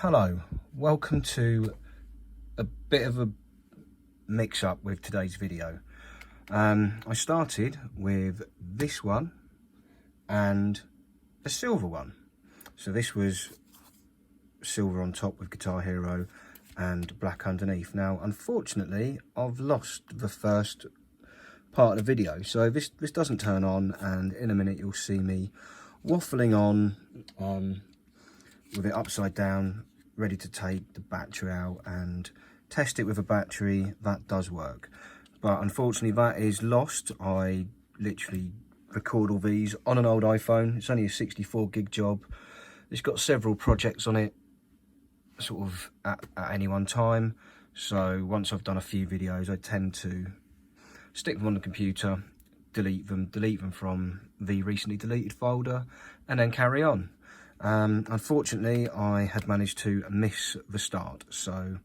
Hello, welcome to a bit of a mix-up with today's video. I started with this one and a silver one. So this was silver on top with Guitar Hero and black underneath. Now, unfortunately, I've lost the first part of the video, so this doesn't turn on, and in a minute you'll see me waffling on with it upside down, ready to take the battery out and test it with a battery that does work. But unfortunately that is lost. I literally record all these on an old iPhone. It's only a 64 gig job. It's got several projects on it sort of at any one time, so once I've done a few videos I tend to stick them on the computer, delete them from the recently deleted folder, and then carry on. Unfortunately, I had managed to miss the start, so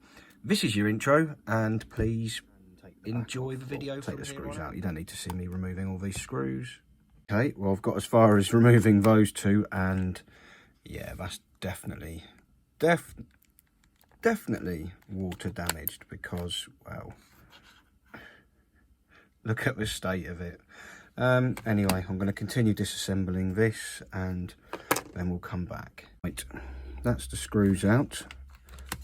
this is your intro, and please enjoy the video. Take the screws out. You don't need to see me removing all these screws. Okay, well, I've got as far as removing those two, and yeah, that's definitely water damaged, because, well, look at the state of it. Anyway, I'm going to continue disassembling this and then we'll come back. Right, that's the screws out.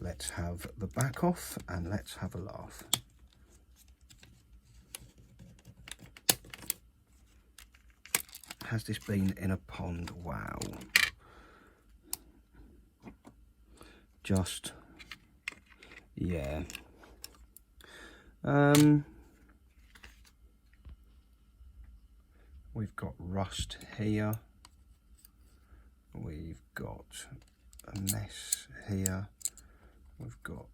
Let's have the back off and let's have a laugh. Has this been in a pond? Wow. Just, yeah. We've got rust here. We've got a mess here. We've got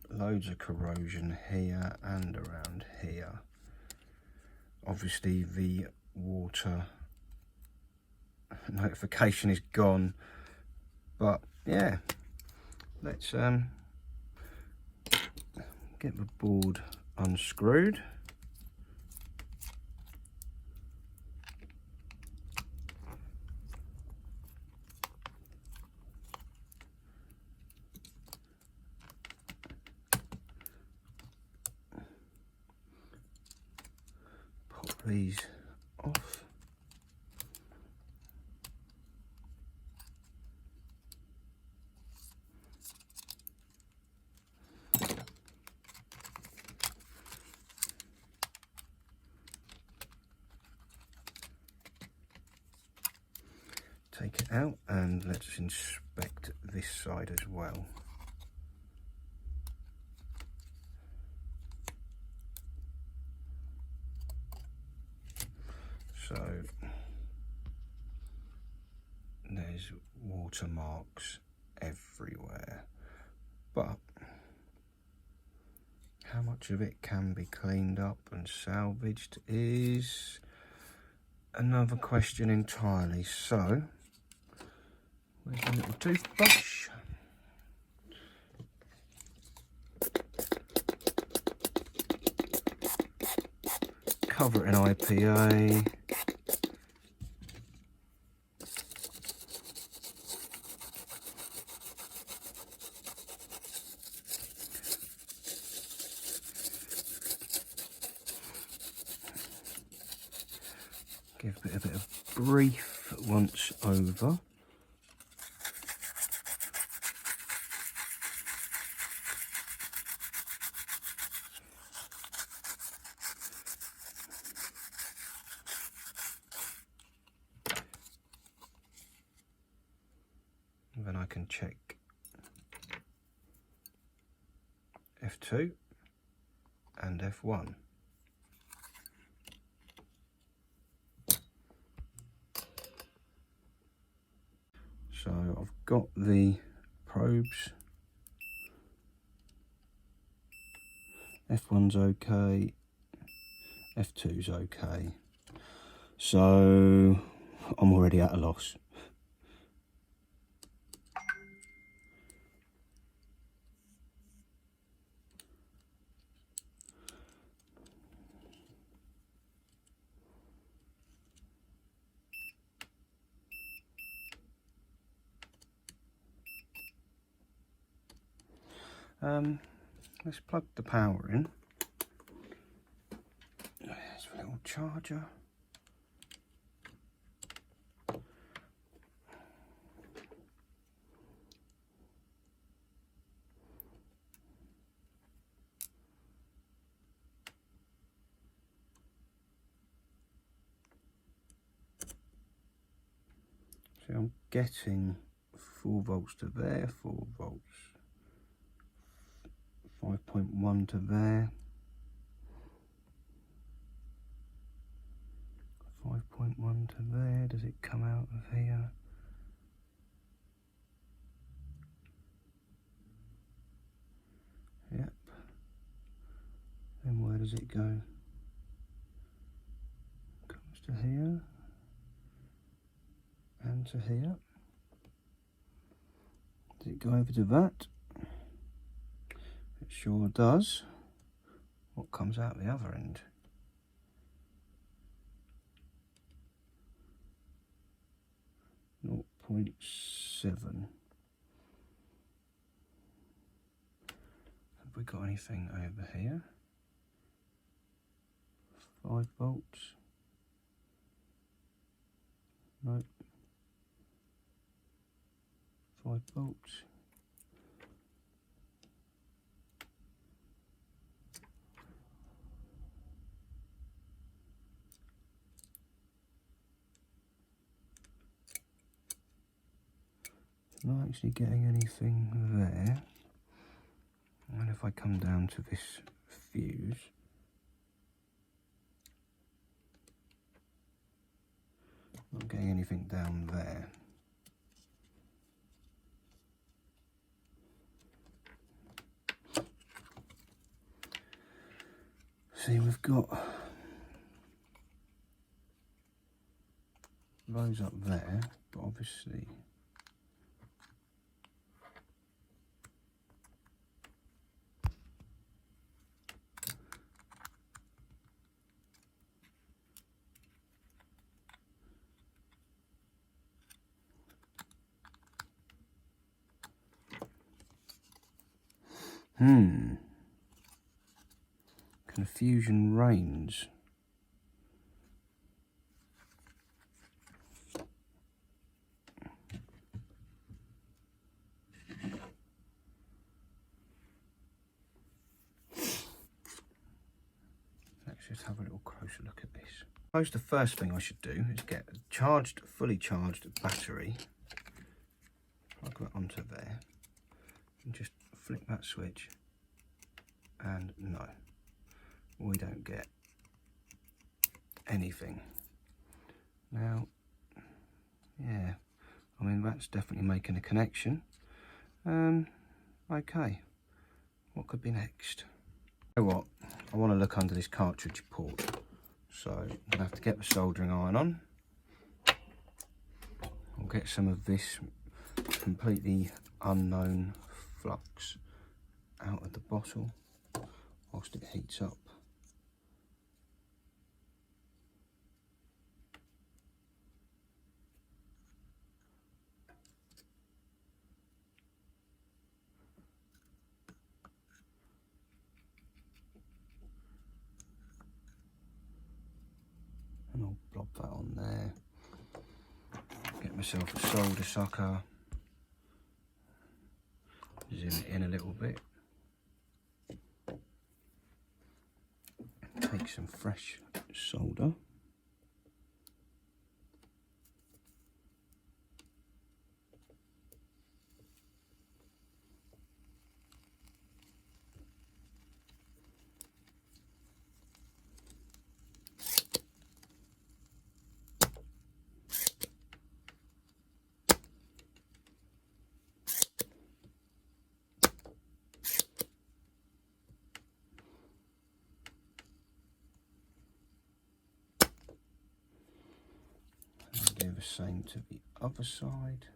loads of corrosion here and around here. Obviously the water notification is gone, but yeah, let's get the board unscrewed. These off. Take it out and let's inspect this side as well. So there's watermarks everywhere, but how much of it can be cleaned up and salvaged is another question entirely. So where's the little toothbrush? Cover it in IPA. Give it a bit of brief once over. And then I can check F2 and F1. So I've got the probes. F1's okay, F2's okay. So I'm already at a loss. Let's plug the power in. There's a little charger. So I'm getting 4 volts to there, 4 volts, 5.1 to there, 5.1 to there. Does it come out of here? Yep. Then where does it go? Comes to here and to here. Does it go over to that? It sure does. What comes out the other end? .7. Have we got anything over here? 5 volts. Nope. 5 volts. Not actually getting anything there. And if I come down to this fuse, not getting anything down there. See, we've got those up there, but obviously confusion reigns. Let's just have a little closer look at this. I suppose the first thing I should do is get a charged, fully charged battery, plug that onto there, and just flick that switch, and no, we don't get anything. Now, yeah, I mean, that's definitely making a connection. Okay, what could be next? You know what, I want to look under this cartridge port, so I'm going to have to get the soldering iron on. I'll get some of this completely unknown flux out of the bottle whilst it heats up. And I'll blob that on there. Get myself a solder sucker. Zoom it in a little bit. Take some fresh solder. Do the same to the other side.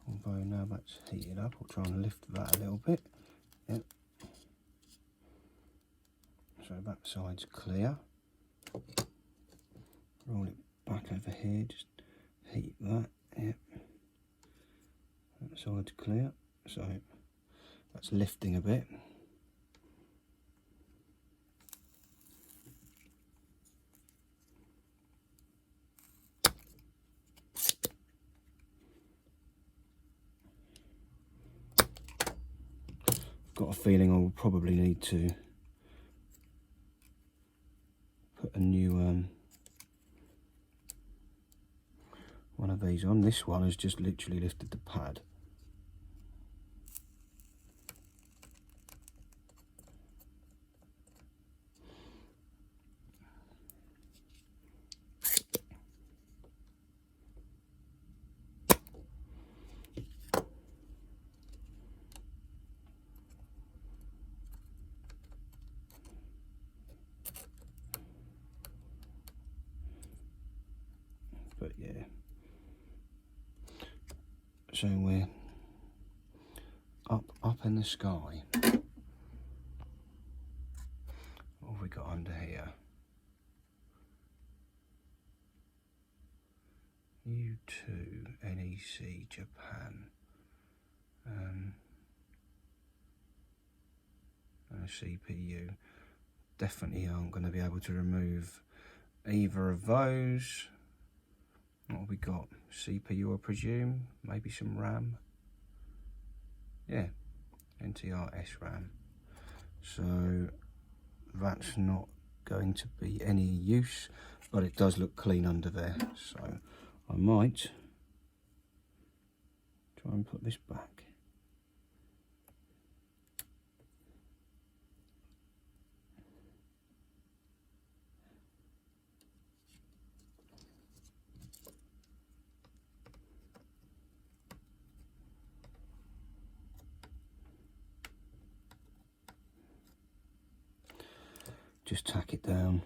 Although now that's heated up, I'll try and lift that a little bit. Yep. So that side's clear. roll it back over here, just heat that, yep. That side's clear, so that's lifting a bit. Got a feeling I will probably need to put a new one of these on. This one has just literally lifted the pad. But yeah, so we're up in the sky. What have we got under here? U2 NEC Japan. CPU. Definitely aren't going to be able to remove either of those. What have we got? CPU, I presume. Maybe some RAM. Yeah, NTR SRAM. So that's not going to be any use, but it does look clean under there. So I might try and put this back. Just tack it down.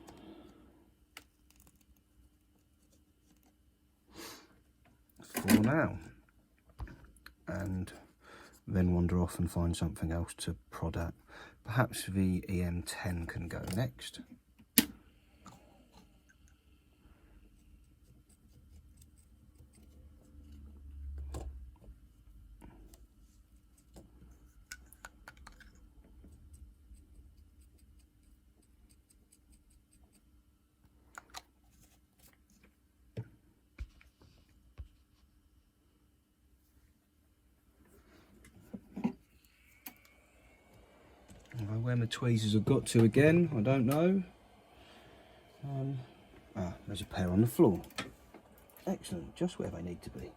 For now. And then wander off and find something else to prod at. Perhaps the EM10 can go next. Where my tweezers have got to again, I don't know. There's a pair on the floor. Excellent, just where they need to be.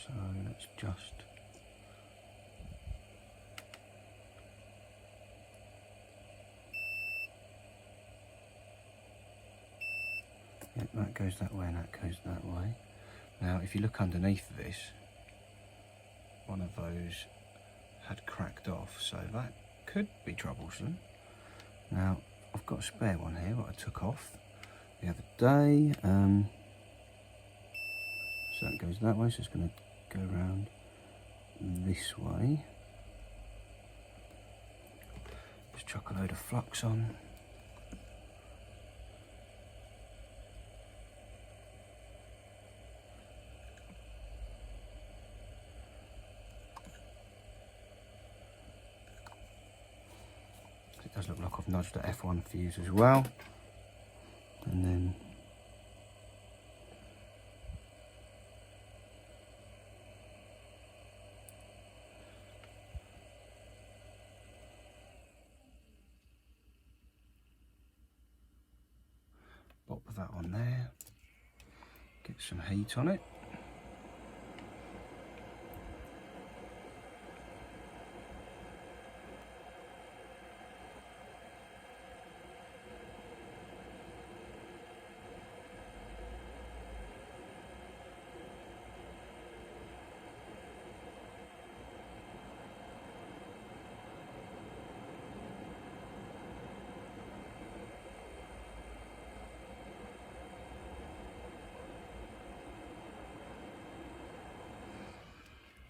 So let's just that goes that way and that goes that way. Now if you look underneath this, one of those had cracked off, so that could be troublesome. Now I've got a spare one here that I took off the other day. So that goes that way, so it's going to go around this way. Just chuck a load of flux on. Does look like I've nudged the F1 fuse as well. And then pop that on there, get some heat on it.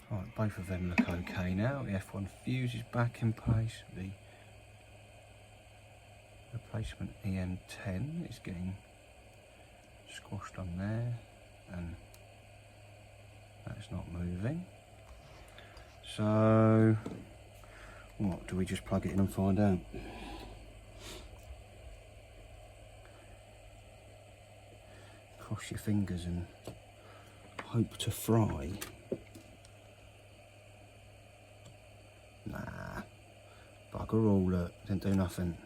Right, both of them look okay now. The F1 fuse is back in place. The replacement EM10 is getting squashed on there, and that's not moving. So, what, do we just plug it in and find out? Cross your fingers and hope to fry. Nah, bugger all, look, didn't do nothing.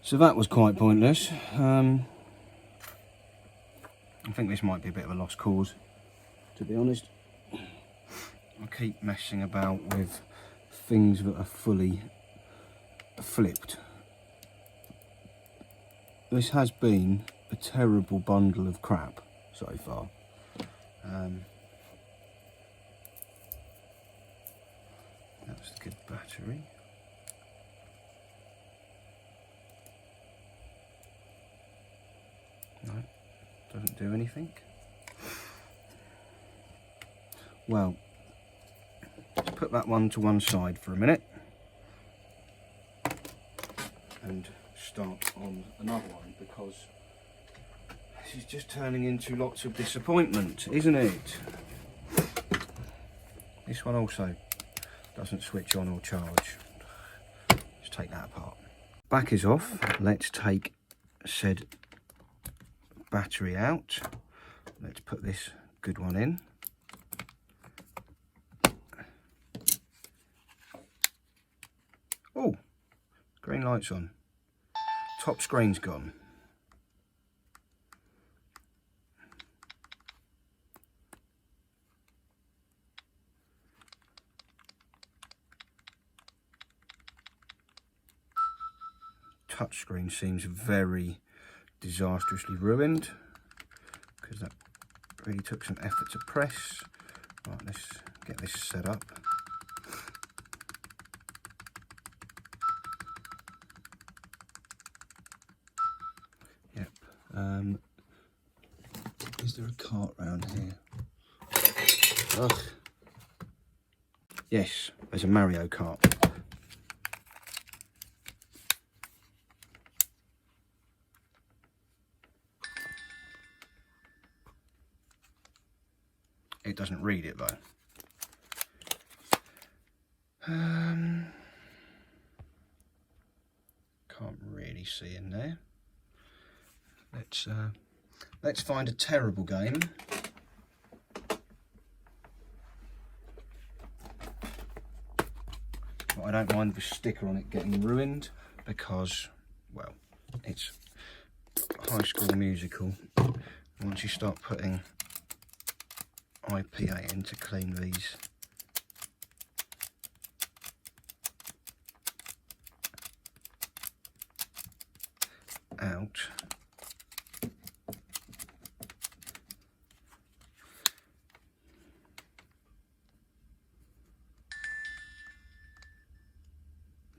So that was quite pointless. I think this might be a bit of a lost cause, to be honest. I keep messing about with things that are fully flipped. This has been a terrible bundle of crap so far. That's a good battery. No, doesn't do anything. Well, let's put that one to one side for a minute and start on another one, because this is just turning into lots of disappointment, isn't it? This one also doesn't switch on or charge. Let's take that apart. Back is off. Let's take said battery out. Let's put this good one in. Oh, green light's on. Top screen's gone. Touchscreen seems very disastrously ruined, because that really took some effort to press. Right, let's get this set up. Yep. Is there a cart round here? Ugh. Yes, there's a Mario Kart. It doesn't read it though. Can't really see in there. Let's find a terrible game. But I don't mind the sticker on it getting ruined, because, well, it's High School Musical. Once you start putting IPA in to clean these out,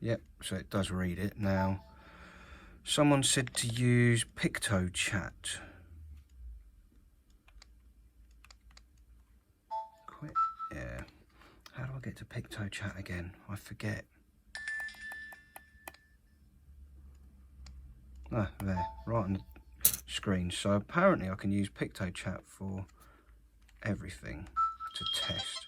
yep, so it does read it. Now, someone said to use PictoChat. Quit. Yeah. How do I get to PictoChat again? I forget. Ah, there, right on the screen. So apparently I can use PictoChat for everything to test.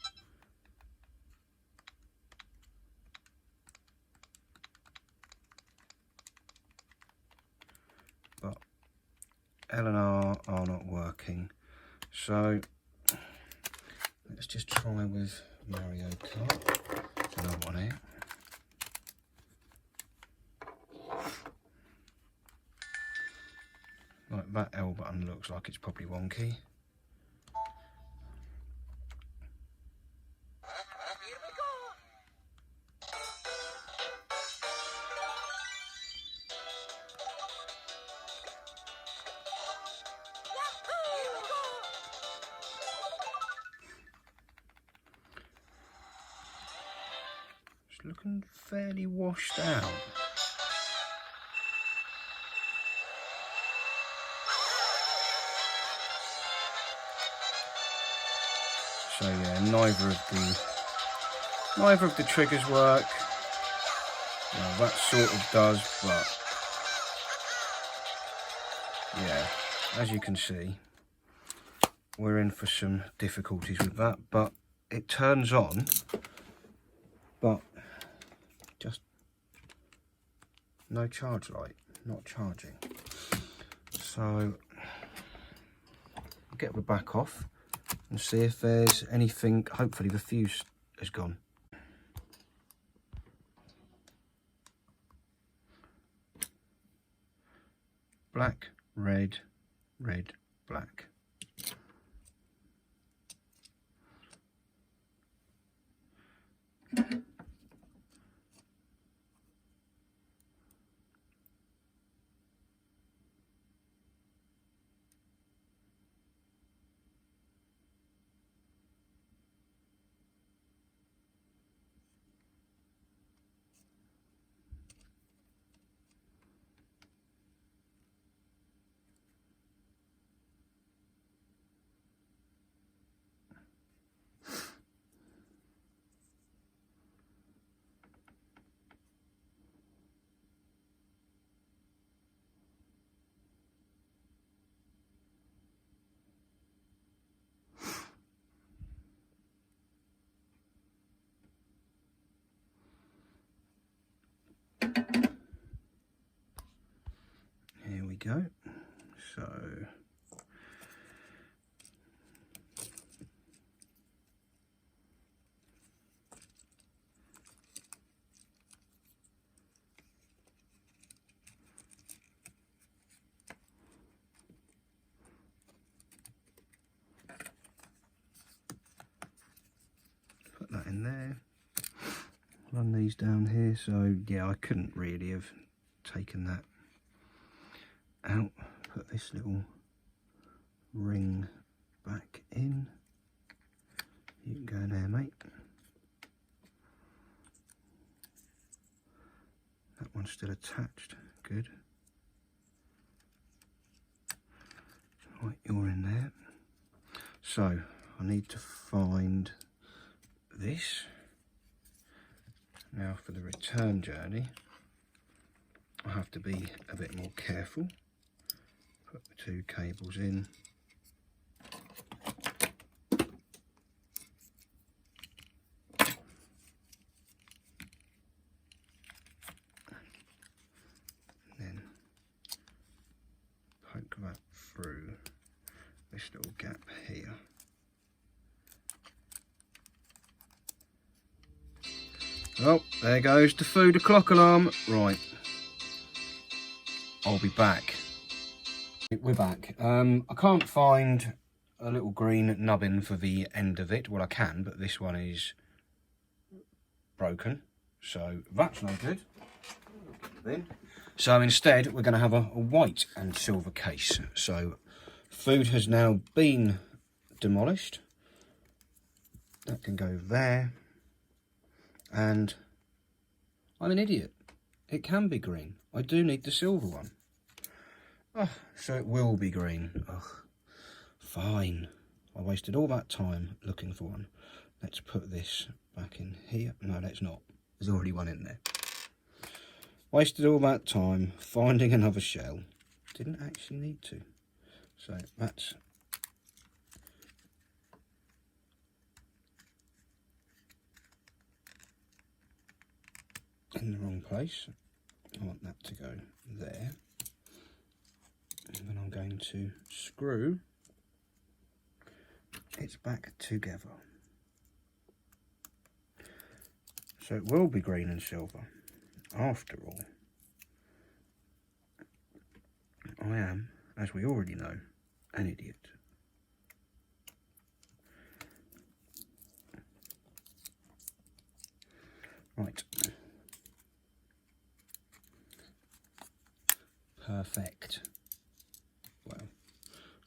L and R are not working. So let's just try with Mario Kart. There's another one here. Like that L button looks like it's probably wonky. It's looking fairly washed out. So yeah, neither of the triggers work. Well, that sort of does, but yeah, as you can see, we're in for some difficulties with that. But it turns on, but just no charge light, not charging. So I'll get the back off and see if there's anything. Hopefully the fuse has gone. Black, red, red, black. Here we go. So put that in there. Run these down here. So yeah, I couldn't really have taken that out. Put this little ring back in. You can go in there, mate. That one's still attached. Good. Right, you're in there. So I need to find this. Now for the return journey, I have to be a bit more careful. Put the two cables in. And then poke that through this little gap here. Oh, there goes the food o'clock alarm. Right, I'll be back. We're back. I can't find a little green nubbin for the end of it. Well, I can, but this one is broken, so that's no good. So instead, we're going to have a white and silver case. So food has now been demolished. That can go there. And I'm an idiot. It can be green. I do need the silver one. Oh, so it will be green. Ugh, fine. I wasted all that time looking for one. Let's put this back in here. No, let's not. There's already one in there. Wasted all that time finding another shell. Didn't actually need to. So that's in the wrong place. I want that to go there. And then I'll going to screw its back together. So it will be green and silver. After all, I am, as we already know, an idiot. Right. Perfect. Well,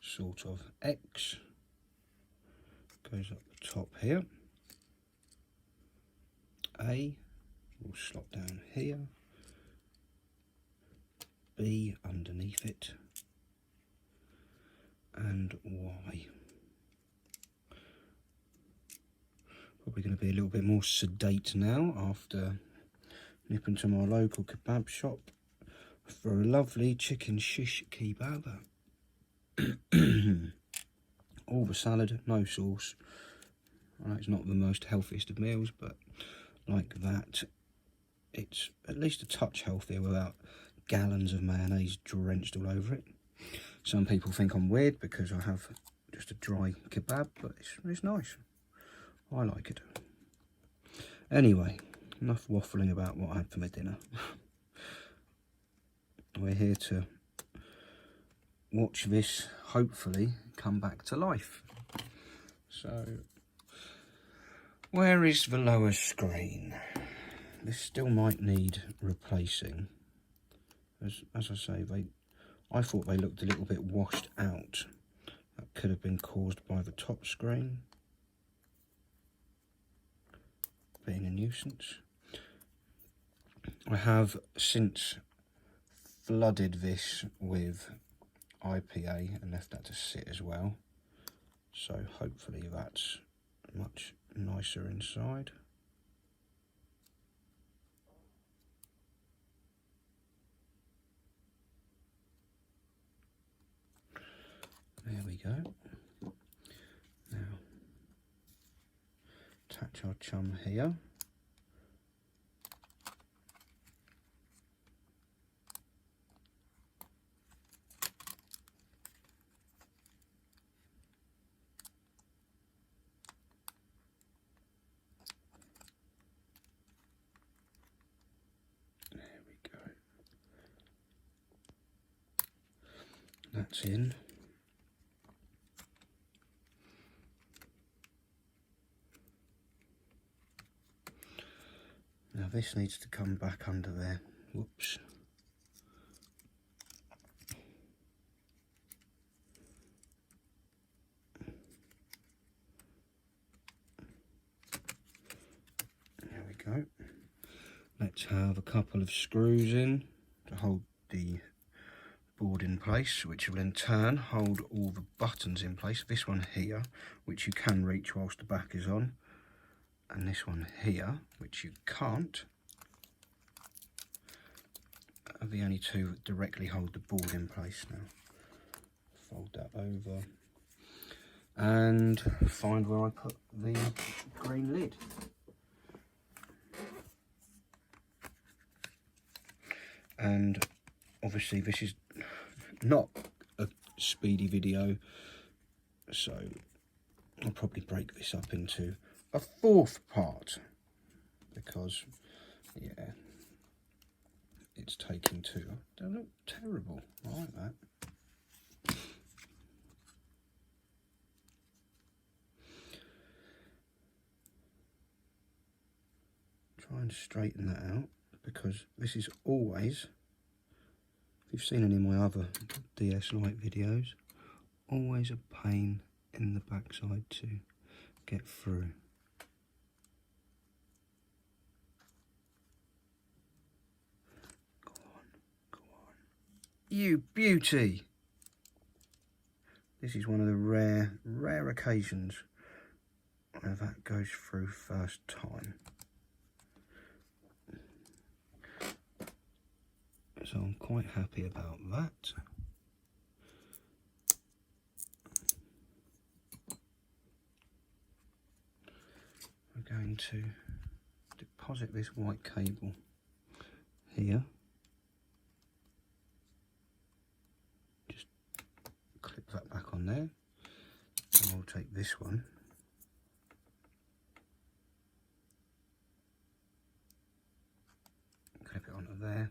sort of. X goes up the top here. A will slot down here. B underneath it. And Y. Probably going to be a little bit more sedate now after nipping to my local kebab shop for a lovely chicken shish kebab. All the salad, no sauce. I know it's not the most healthiest of meals, but like that, it's at least a touch healthier without gallons of mayonnaise drenched all over it. Some people think I'm weird because I have just a dry kebab, but it's nice. I like it. Anyway, enough waffling about what I had for my dinner. We're here to watch this hopefully come back to life. So, where is the lower screen? This still might need replacing. As I say, I thought they looked a little bit washed out. That could have been caused by the top screen being a nuisance. I have since flooded this with IPA and left that to sit as well. So hopefully that's much nicer inside. There we go. Now, attach our chum here. There we go. That's in. Now this needs to come back under there. Whoops. There we go. Let's have a couple of screws in to hold the board in place, which will in turn hold all the buttons in place. This one here, which you can reach whilst the back is on, and this one here, which you can't, are the only two that directly hold the board in place. Now, fold that over and find where I put the green lid. And obviously this is not a speedy video, so I'll probably break this up into a fourth part because, yeah, it's taking two. They look terrible. I like that. Try and straighten that out, because this is always, if you've seen any of my other DS Lite videos, always a pain in the backside to get through. Go on, go on. You beauty! This is one of the rare occasions where that goes through first time. So I'm quite happy about that. We're going to deposit this white cable here. Just on there. And we'll take this one. Clip it onto there.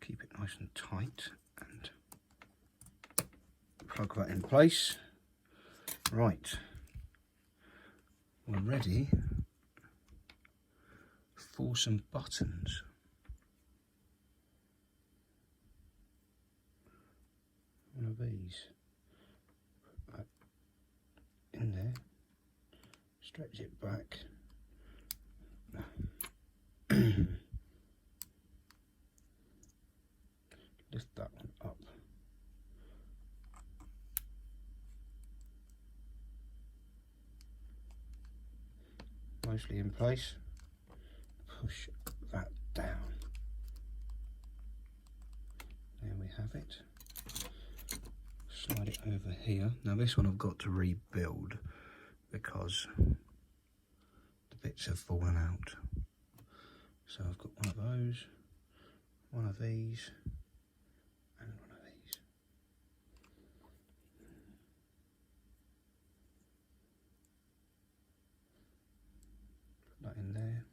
Keep it nice and tight and plug that in place. Right, we're ready for some buttons. One of these, put that in there, stretch it back. Lift that one up. Mostly in place. Push that down. There we have it. Slide it over here. Now this one I've got to rebuild because the bits have fallen out. So I've got one of those, one of these, and one of these. Put that in there.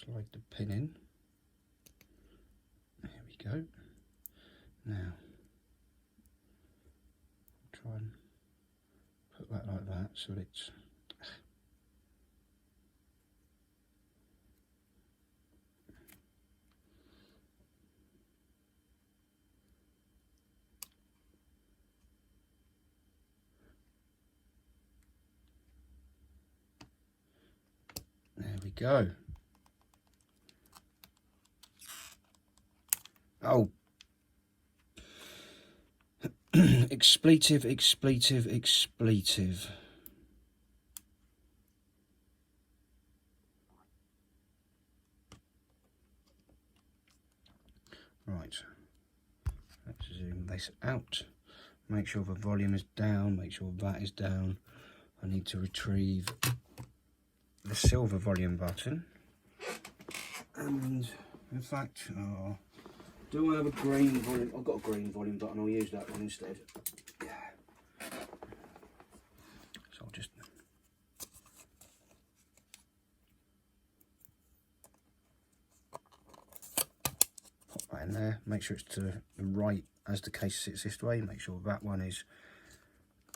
Slide the pin in. There we go. Now, try and put that like that so it's there we go. Oh, expletive, expletive, expletive. Right, let's zoom this out. Make sure the volume is down, make sure that is down. I need to retrieve the silver volume button. And in fact, do I have a green volume? I've got a green volume button, I'll use that one instead. So I'll just pop that in there, make sure it's to the right as the case sits this way, make sure that one is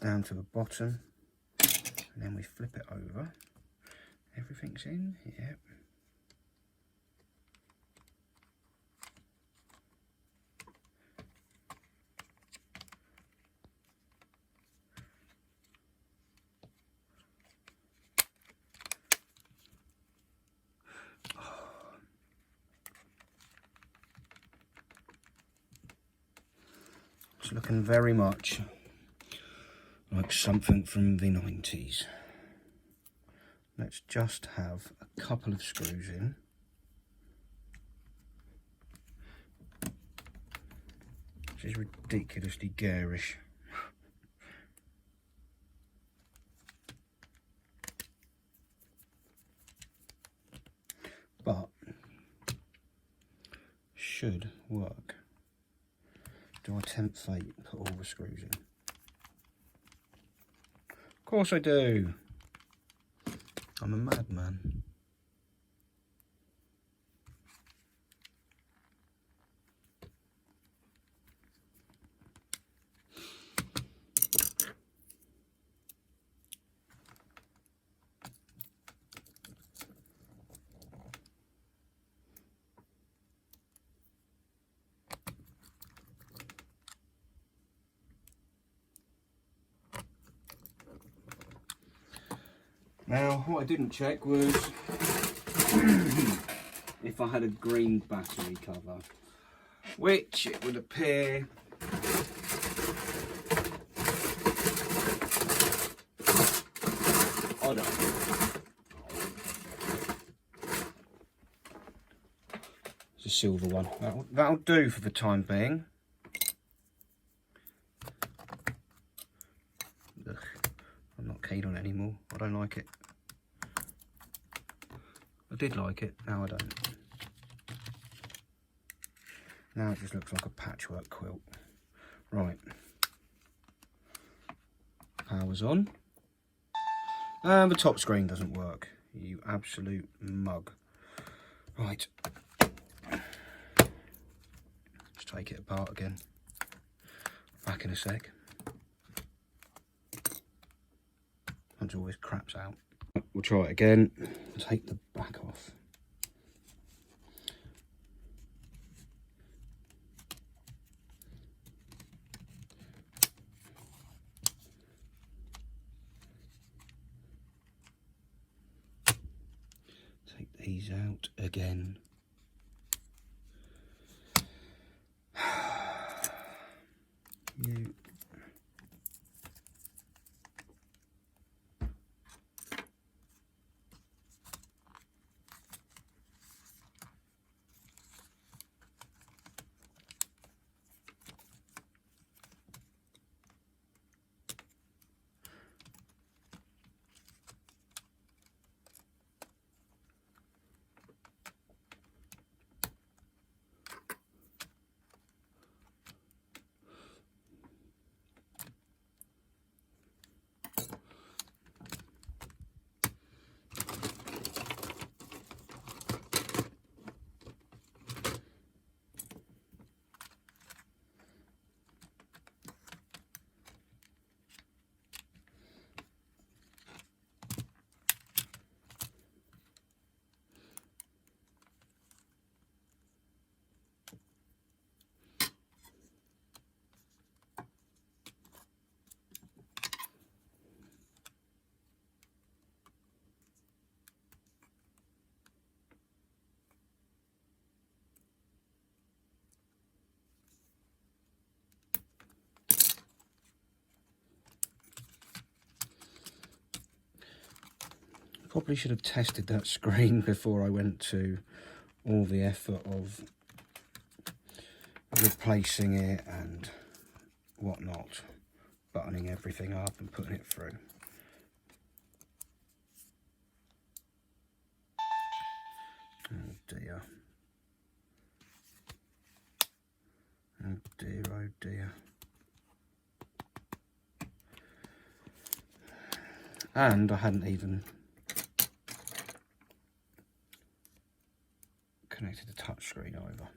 down to the bottom, and then we flip it over. Everything's in, yep. It's looking very much like something from the 90s. Let's just have a couple of screws in. This is ridiculously garish. But should work. Do I tempt fate and put all the screws in? Of course I do. I'm a madman. Now, what I didn't check was if I had a green battery cover, which it would appear I don't know. It's a silver one. That'll do for the time being. Ugh, I'm not keen on it anymore. I don't like it. I did like it, now I don't. Now it just looks like a patchwork quilt. Right. Power's on. And the top screen doesn't work. You absolute mug. Right. Let's take it apart again. Back in a sec. Once all this crap's out. We'll try it again. Take the back off. Take these out again. You. Probably should have tested that screen before I went to all the effort of replacing it and whatnot, buttoning everything up and putting it through. Oh dear. Oh dear, oh dear. And I hadn't even connected the touch screen over.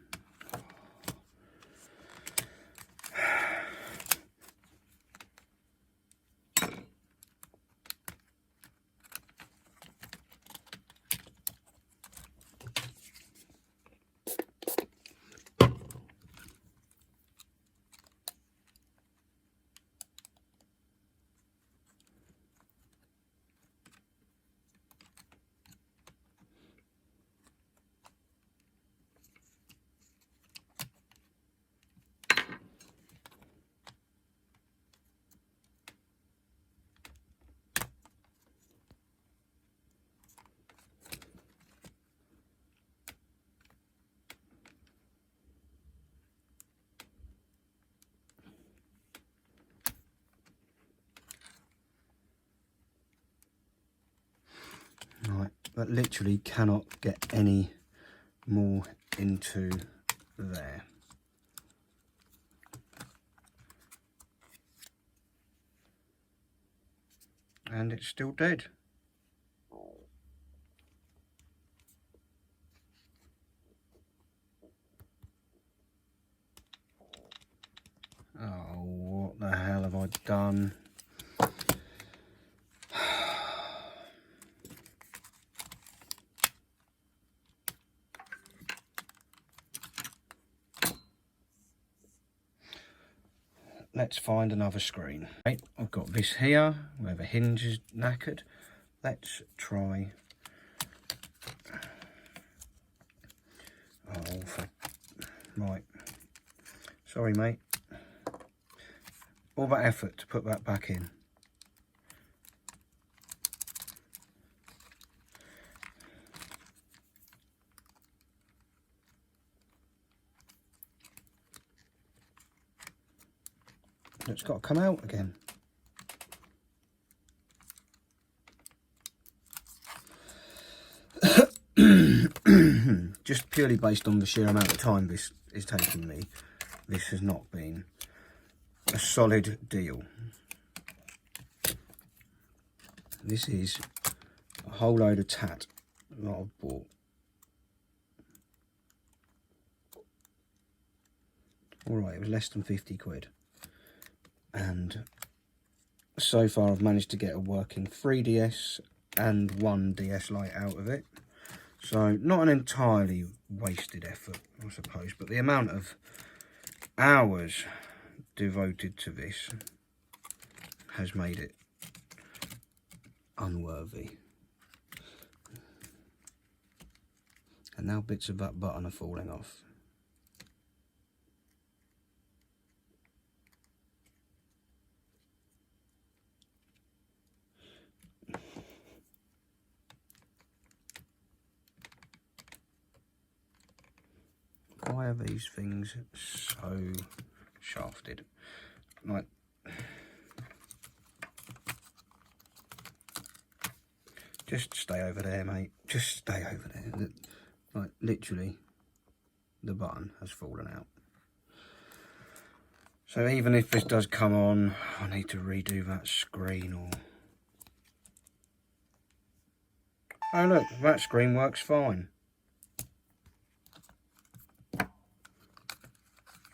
Right, but literally cannot get any more into there. And it's still dead. Oh, what the hell have I done? Let's find another screen. Right, I've got this here where the hinge is knackered. Let's try. Right. Sorry, mate. All that effort to put that back in. It's got to come out again. just purely based on the sheer amount of time this is taking me, this has not been a solid deal. This is a whole load of tat that I've bought. Alright, it was less than 50 quid. And so far I've managed to get a working 3DS and 1 DS Lite out of it. So not an entirely wasted effort, I suppose, but the amount of hours devoted to this has made it unworthy. And now bits of that button are falling off. Why are these things so shafted? Like, just stay over there, mate. Just stay over there. Like, literally, the button has fallen out. So even if this does come on, I need to redo that screen or... Oh look, that screen works fine.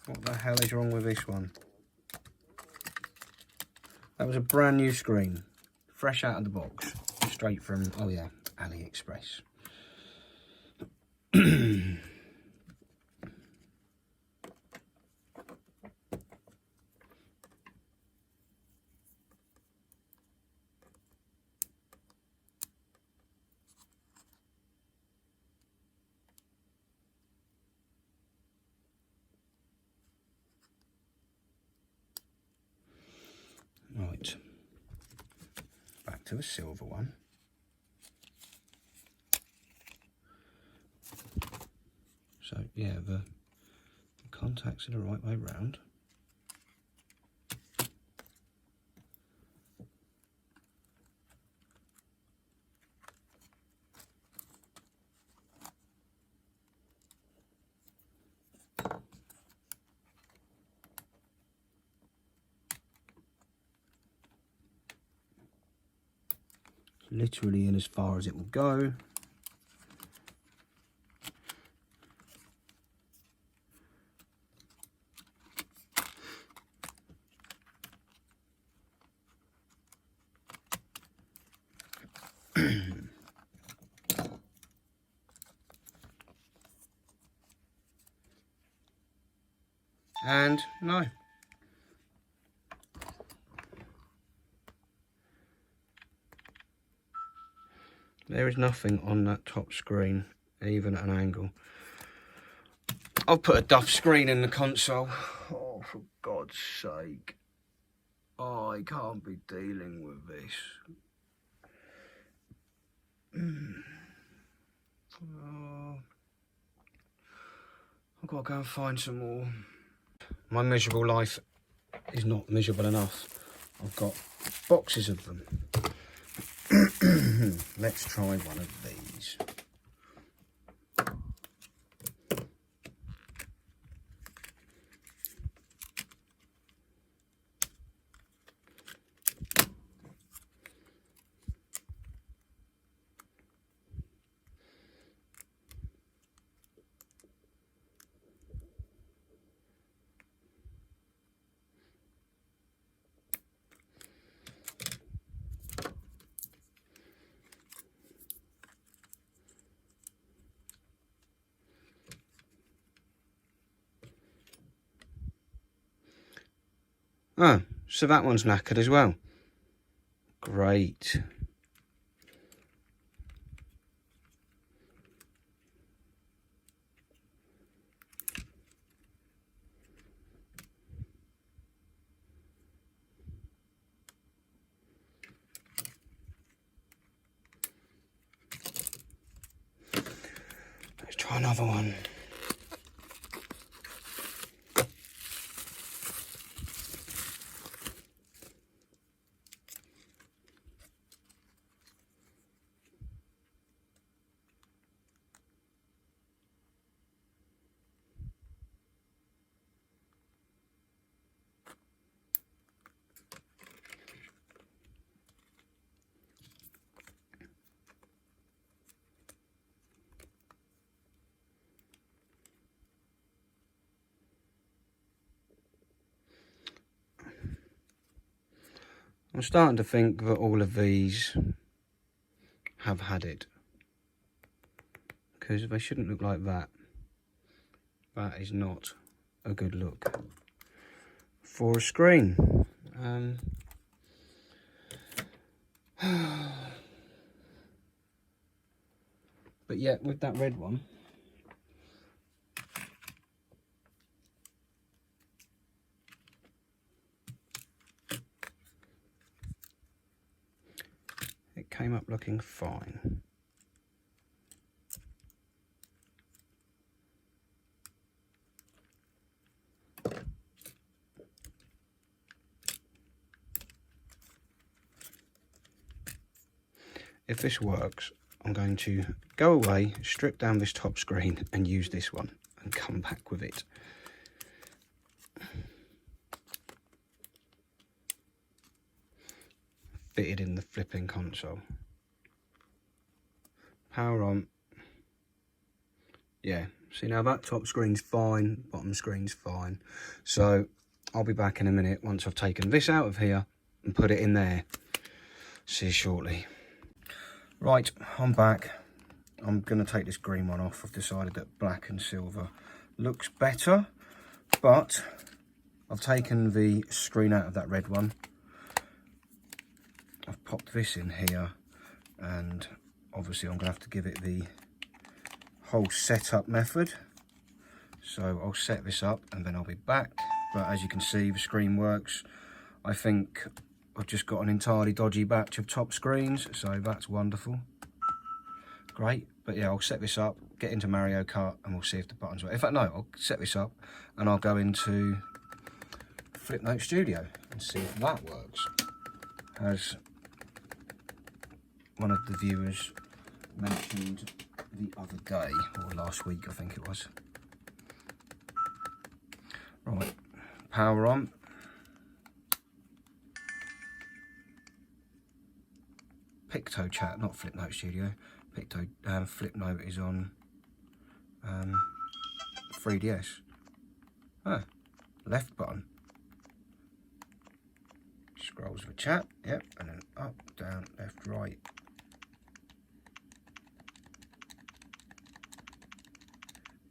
What the hell is wrong with this one? That was a brand new screen, fresh out of the box, straight from, oh yeah, AliExpress. Right, back to the silver one. So yeah, the contacts are the right way round. Literally in as far as it will go. And no. There is nothing on that top screen, even at an angle. I'll put a duff screen in the console. Oh, for God's sake. Oh, I can't be dealing with this. Oh, I've got to go and find some more. My miserable life is not miserable enough. I've got boxes of them. Let's try one of these. Oh, so that one's knackered as well. Great. Let's try another one. I'm starting to think that all of these have had it, because they shouldn't look like that. That is not a good look for a screen. But yeah, with that red one, it came up looking fine. If this works, I'm going to go away, strip down this top screen and use this one and come back with it. Fitted in the flipping console. Power on. Yeah, see now that top screen's fine, bottom screen's fine. So I'll be back in a minute once I've taken this out of here and put it in there. See you shortly. Right, I'm back. I'm going to take this green one off. I've decided that black and silver looks better, but I've taken the screen out of that red one. I've popped this in here, and obviously I'm going to have to give it the whole setup method. So I'll set this up and then I'll be back. But as you can see, the screen works. I think I've just got an entirely dodgy batch of top screens, so that's wonderful. Great. But yeah, I'll set this up, get into Mario Kart, and we'll see if the buttons work. In fact, no, I'll set this up and I'll go into Flipnote Studio and see if that works. As one of the viewers mentioned the other day, or last week I think it was. Right, power on. Picto chat, not Flipnote Studio. Picto Flipnote is on 3DS. Ah, left button. Scrolls the chat, yep, and then up, down, left, right.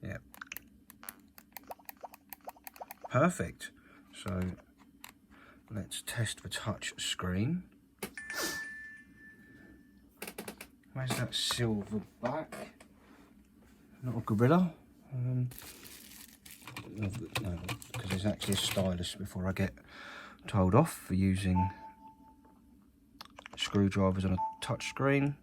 Yep. Perfect. So let's test the touch screen. Where's that silver back? Not a gorilla. No, because there's actually a stylus before I get told off for using screwdrivers on a touch screen.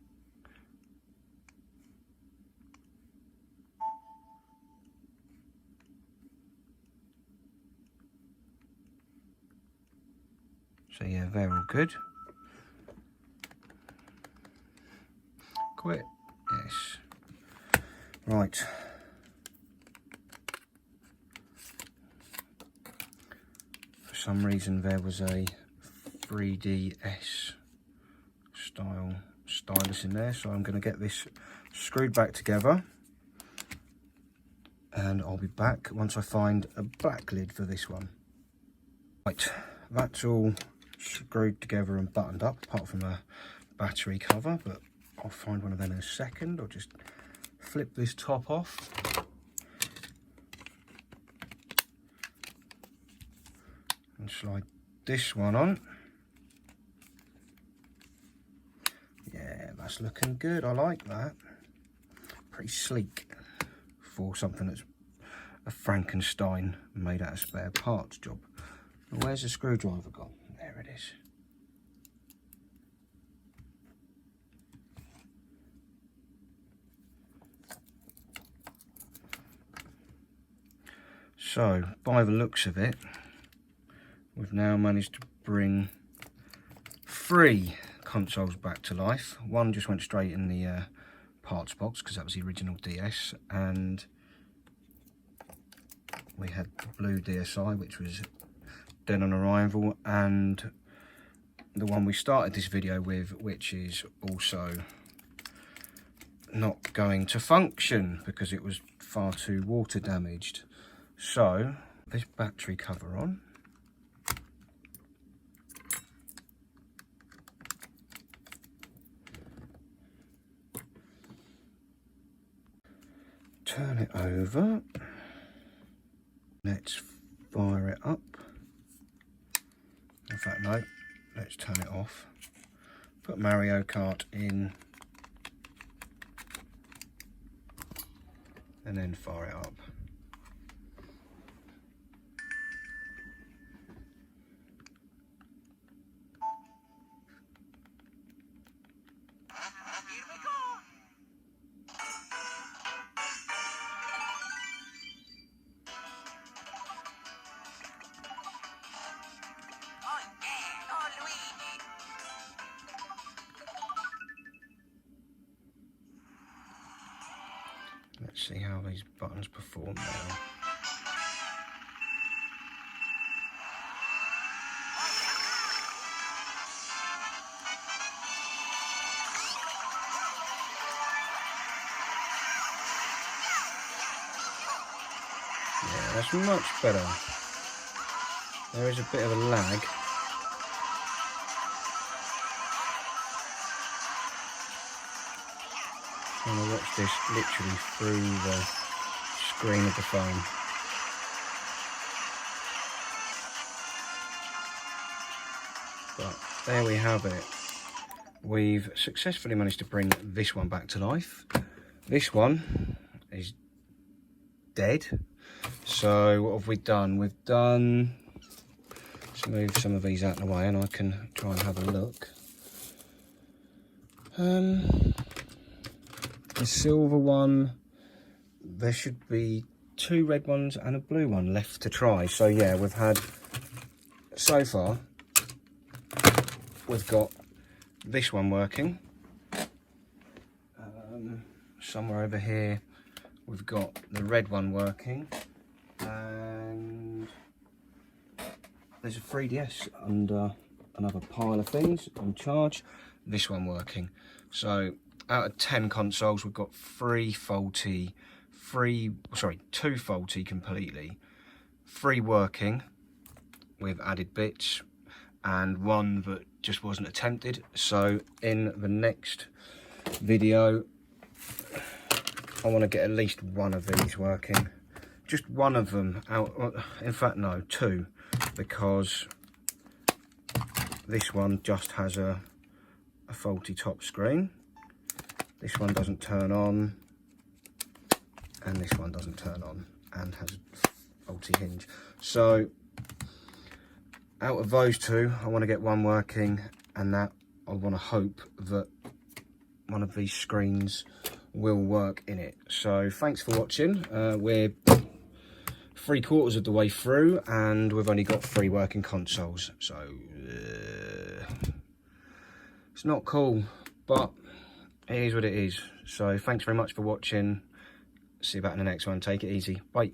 So yeah, they're all good. Quit. Yes. Right. For some reason there was a 3DS style stylus in there, so I'm going to get this screwed back together, and I'll be back once I find a back lid for this one. Right, that's all screwed together and buttoned up, apart from a battery cover, but I'll find one of them in a second. I'll just flip this top off. And slide this one on. Yeah, that's looking good. I like that. Pretty sleek for something that's a Frankenstein made out of spare parts job. Where's the screwdriver gone? There it is. So, by the looks of it, we've now managed to bring 3 consoles back to life. One just went straight in the parts box because that was the original DS, and we had the blue DSi, which was dead on arrival, and the one we started this video with, which is also not going to function because it was far too water damaged. So this battery cover on, turn it over. Let's fire it up. In fact, no, let's turn it off. Put Mario Kart in and then fire it up. Let's see how these buttons perform now. Yeah, that's much better. There is a bit of a lag. I'm going to watch this literally through the screen of the phone. But there we have it. We've successfully managed to bring this one back to life. This one is dead. So what have we done? We've done... Let's move some of these out of the way and I can try and have a look. The silver one, there should be 2 red ones and a blue one left to try. So yeah, we've had, so far, we've got this one working. Somewhere over here, we've got the red one working. And there's a 3DS under another pile of things on charge. This one working. So out of 10 consoles, we've got 2 faulty completely, 3 working with added bits, and 1 that just wasn't attempted. So in the next video, I want to get at least 1 of these working. Just 1 of them out, in fact no, 2, because this one just has a faulty top screen. This one doesn't turn on, and this one doesn't turn on, and has a faulty hinge. So out of those 2, I want to get 1 working, and that I want to hope that one of these screens will work in it. So thanks for watching. We're 3/4 of the way through, and we've only got 3 working consoles. So it's not cool, but it is what it is. So thanks very much for watching. See you back in the next one. Take it easy. Bye.